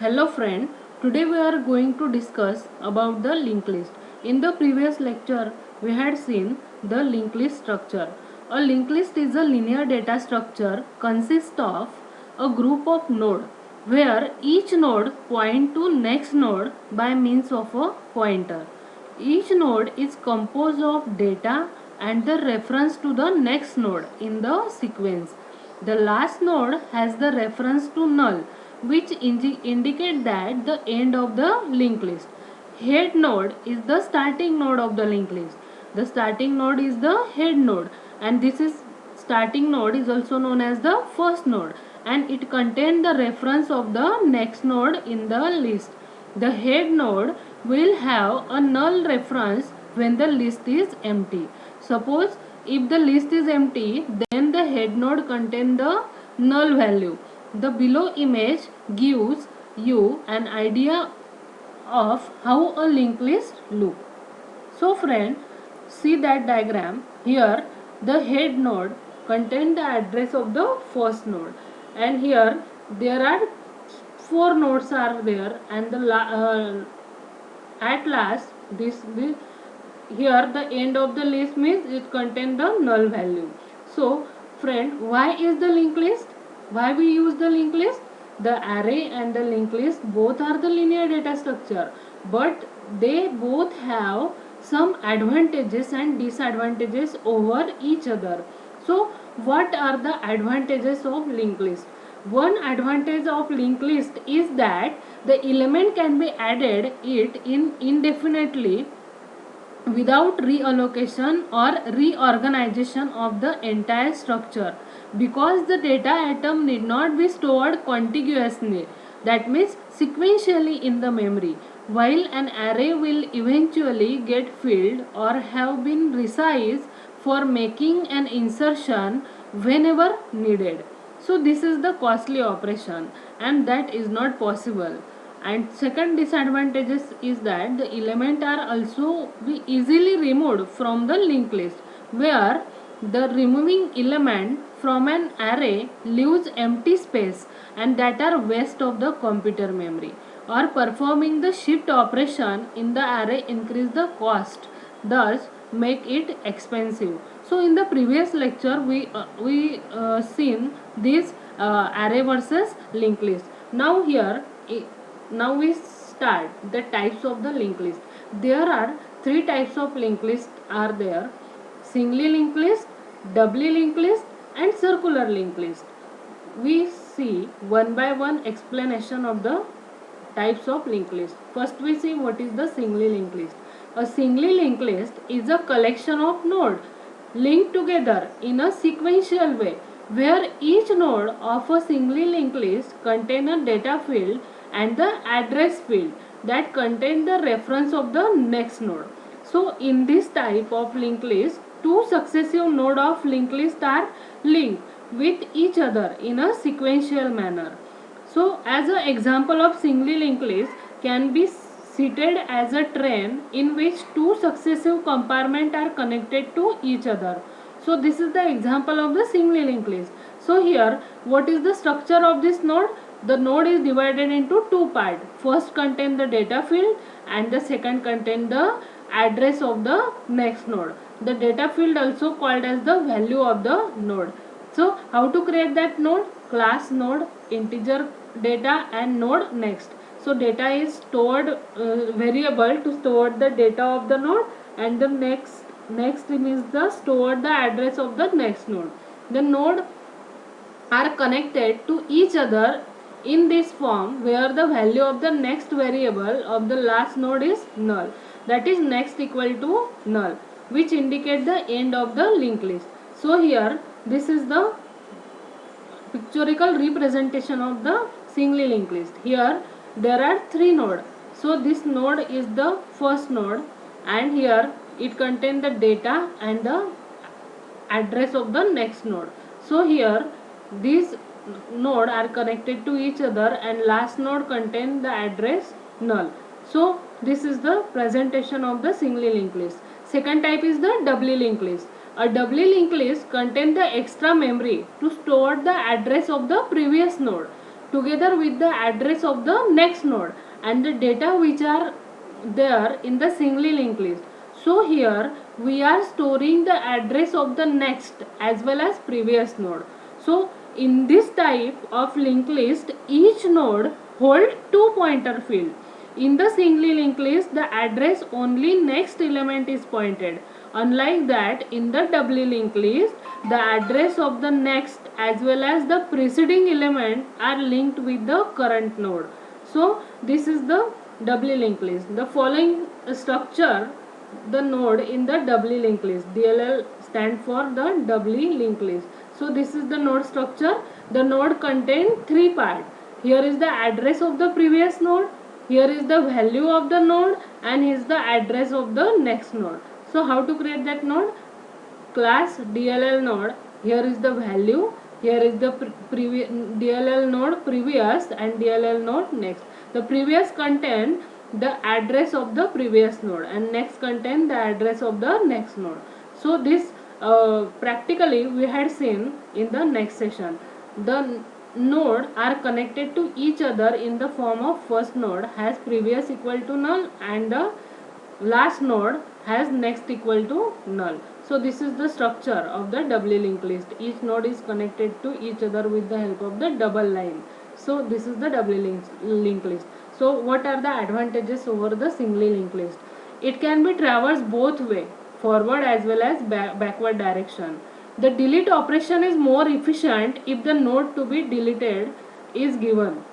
Hello friend, today we are going to discuss about the linked list. In the previous lecture, we had seen the linked list structure. A linked list is a linear data structure consists of a group of node where each node point to next node by means of a pointer. Each node is composed of data and the reference to the next node in the sequence. The last node has the reference to null, which indicate that the end of the linked list. Head node is the starting node of the linked list. The starting node is the head node, and this is starting node is also known as the first node, and it contains the reference of the next node in the list. The head node will have a null reference when the list is empty. Suppose if the list is empty, then the head node contains the null value. The below image gives you an idea of how a linked list looks. So friend, see that diagram. Here the head node contains the address of the first node, and here there are four nodes are there, and at last this here the end of the list means it contains the null value. So friend, why is the linked list? Why we use the linked list? The array and the linked list both are the linear data structure, but they both have some advantages and disadvantages over each other. So what are the advantages of linked list? One advantage of linked list is that the element can be added it in indefinitely without reallocation or reorganization of the entire structure, because the data item need not be stored contiguously, that means sequentially in the memory, while an array will eventually get filled or have been resized for making an insertion whenever needed. So this is the costly operation, and that is not possible. And second disadvantages is that the element are also be easily removed from the linked list, where the removing element from an array leaves empty space and that are waste of the computer memory, or performing the shift operation in the array increase the cost, thus make it expensive. So in the previous lecture we seen this array versus linked list. Now we start the types of the linked list. There are three types of linked list are there: singly linked list, doubly linked list, and circular linked list. We see one by one explanation of the types of linked list. First we see what is the singly linked list. A singly linked list is a collection of nodes linked together in a sequential way, where each node of a singly linked list contains a data field and the address field that contain the reference of the next node. So in this type of linked list, two successive nodes of linked list are linked with each other in a sequential manner. So as an example of singly linked list can be seated as a train in which two successive compartments are connected to each other. So this is the example of the singly linked list. So here what is the structure of this node? The node is divided into two parts. First contain the data field and the second contain the address of the next node. The data field also called as the value of the node. So how to create that node? Class node, integer data, and node next. So data is stored variable to store the data of the node, and the next is the store the address of the next node. The node are connected to each other in this form, where the value of the next variable of the last node is null, that is next equal to null, which indicate the end of the linked list. So here this is the pictorial representation of the singly linked list. Here there are three nodes. So this node is the first node, and here it contains the data and the address of the next node. So here these node are connected to each other, and last node contain the address null. So this is the presentation of the singly linked list. Second type is the doubly linked list. A doubly linked list contains the extra memory to store the address of the previous node, together with the address of the next node and the data which are there in the singly linked list. So here we are storing the address of the next as well as previous node. So in this type of linked list, each node hold two pointer field. In the singly linked list, the address only next element is pointed. Unlike that, in the doubly linked list, the address of the next as well as the preceding element are linked with the current node. So this is the doubly linked list. The following structure the node in the doubly linked list. DLL stand for the doubly linked list. So this is the node structure. The node contains three parts. Here is the address of the previous node, here is the value of the node, and here is the address of the next node. So how to create that node? Class DLL node. Here is the value, here is the previous DLL node previous and DLL node next. The previous contain the address of the previous node and next contain the address of the next node. So this practically we had seen in the next session. The node are connected to each other in the form of first node has previous equal to null and the last node has next equal to null. So this is the structure of the doubly linked list. Each node is connected to each other with the help of the double line. So this is the doubly linked list. So what are the advantages over the singly linked list? It can be traversed both way, forward as well as backward direction. The delete operation is more efficient if the node to be deleted is given,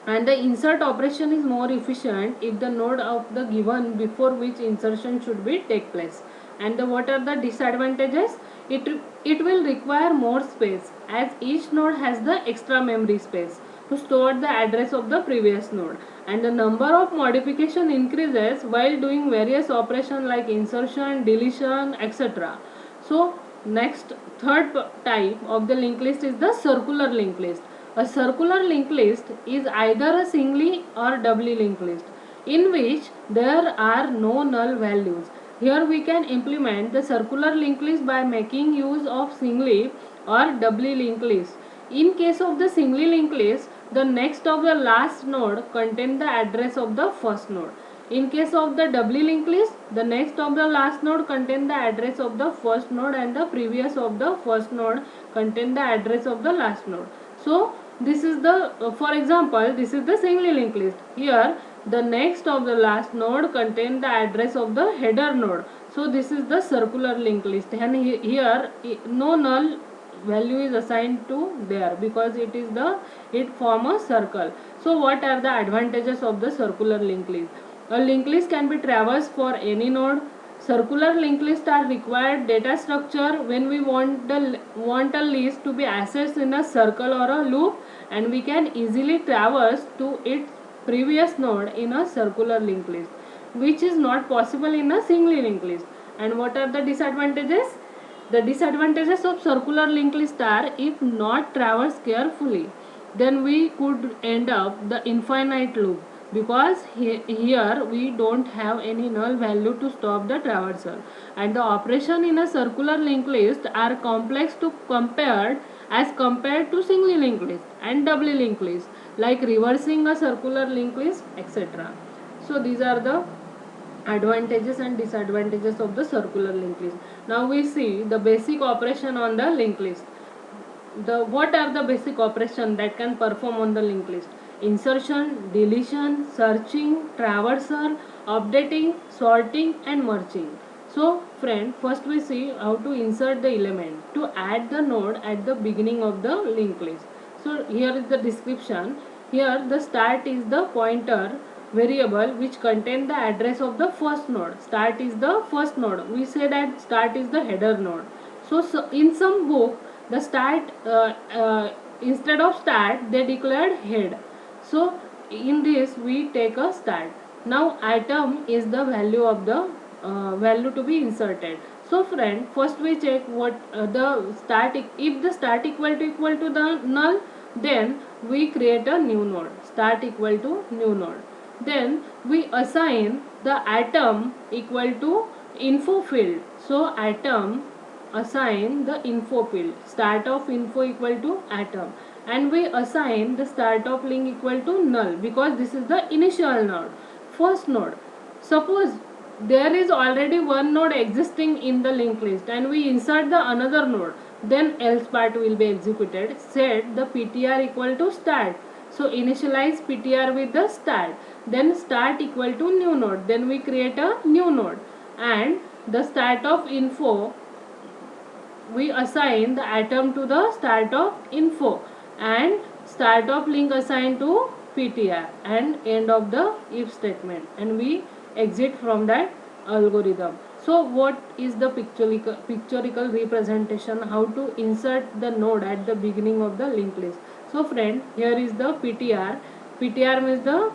and the insert operation is more efficient if the node of the given before which insertion should be take place. And what are the disadvantages? It will require more space as each node has the extra memory space to store the address of the previous node, and the number of modification increases while doing various operations like insertion, deletion, etc. So next, third type of the linked list is the circular linked list. A circular linked list is either a singly or doubly linked list in which there are no null values. Here we can implement the circular linked list by making use of singly or doubly linked list. In case of the singly linked list, the next of the last node contain the address of the first node. In case of the doubly linked list, the next of the last node contain the address of the first node and the previous of the first node contain the address of the last node. So this is the for example, this is the singly linked list. Here the next of the last node contain the address of the header node. So this is the circular linked list, and here no null value is assigned to there because it form a circle. So what are the advantages of the circular linked list? A linked list can be traversed for any node. Circular linked lists are required data structure when we want a list to be accessed in a circle or a loop, and we can easily traverse to its previous node in a circular linked list, which is not possible in a singly linked list. And what are the disadvantages? The disadvantages of circular linked list are if not traversed carefully, then we could end up the infinite loop because here we don't have any null value to stop the traversal, and the operation in a circular linked list are complex to compare as compared to singly linked list and doubly linked list, like reversing a circular linked list, etc. So these are the advantages and disadvantages of the circular linked list. Now we see the basic operation on the linked list. What are the basic operation that can perform on the linked list? Insertion, deletion, searching, traversal, updating, sorting, and merging. So friend, first we see how to insert the element to add the node at the beginning of the linked list. So here is the description. Here the start is the pointer variable which contain the address of the first node. Start is the first node. We say that start is the header node. So in some book the start instead of start they declared head. So in this we take a start. Now item is the value of the value to be inserted. So friend, first we check what the start. If the start equal to the null, then we create a new node. Start equal to new node. Then we assign the item equal to info field. So item assign the info field. Start of info equal to item, and we assign the start of link equal to null because this is the initial node, first node. Suppose there is already one node existing in the linked list and we insert the another node, then else part will be executed. Set the ptr equal to start. So initialize ptr with the start, then start equal to new node, then we create a new node, and the start of info, we assign the atom to the start of info, and start of link assigned to ptr, and end of the if statement, and we exit from that algorithm. So what is the pictorial representation, how to insert the node at the beginning of the linked list? So friend, here is the ptr. Ptr means the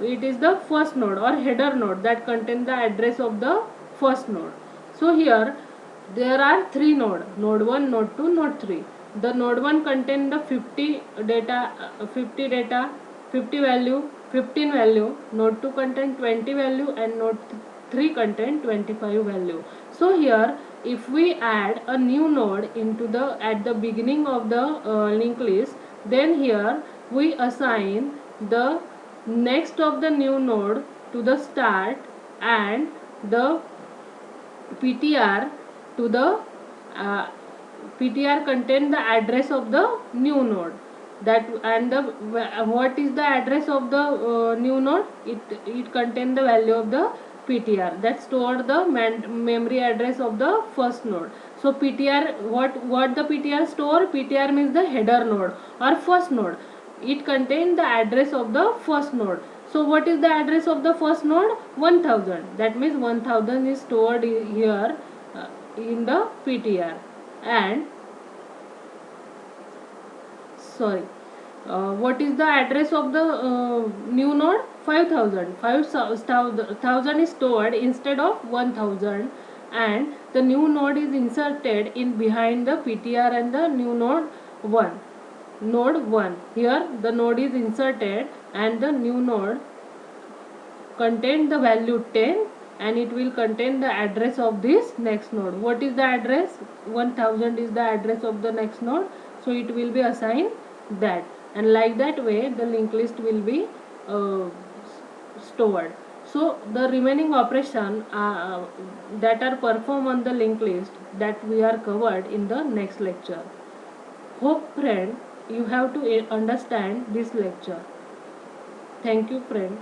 it is the first node or header node that contains the address of the first node. So here there are three nodes, node 1, node 2, node 3. The node 1 contains the 50 data, 50 value, 15 value. Node 2 contains 20 value, and node 3 contains 25 value. So here, if we add a new node into the at the beginning of the linked list, then here we assign the next of the new node to the start, and the ptr to the uh, ptr contain the address of the new node, that, and the what is the address of the new node? It contain the value of the ptr that store the memory address of the first node. So ptr, what the ptr store? Ptr means the header node or first node. It contains the address of the first node. So what is the address of the first node? 1000. That means 1000 is stored here in the ptr. And sorry, what is the address of the new node? 5000. 5000 is stored instead of 1000, and the new node is inserted in behind the ptr and the new node 1. Node 1, here the node is inserted and the new node contain the value 10, and it will contain the address of this next node. What is the address? 1000 is the address of the next node, so it will be assigned that, and like that way the linked list will be stored. So the remaining operation that are performed on the linked list, that we are covered in the next lecture. Hope friend you have to understand this lecture. Thank you friend.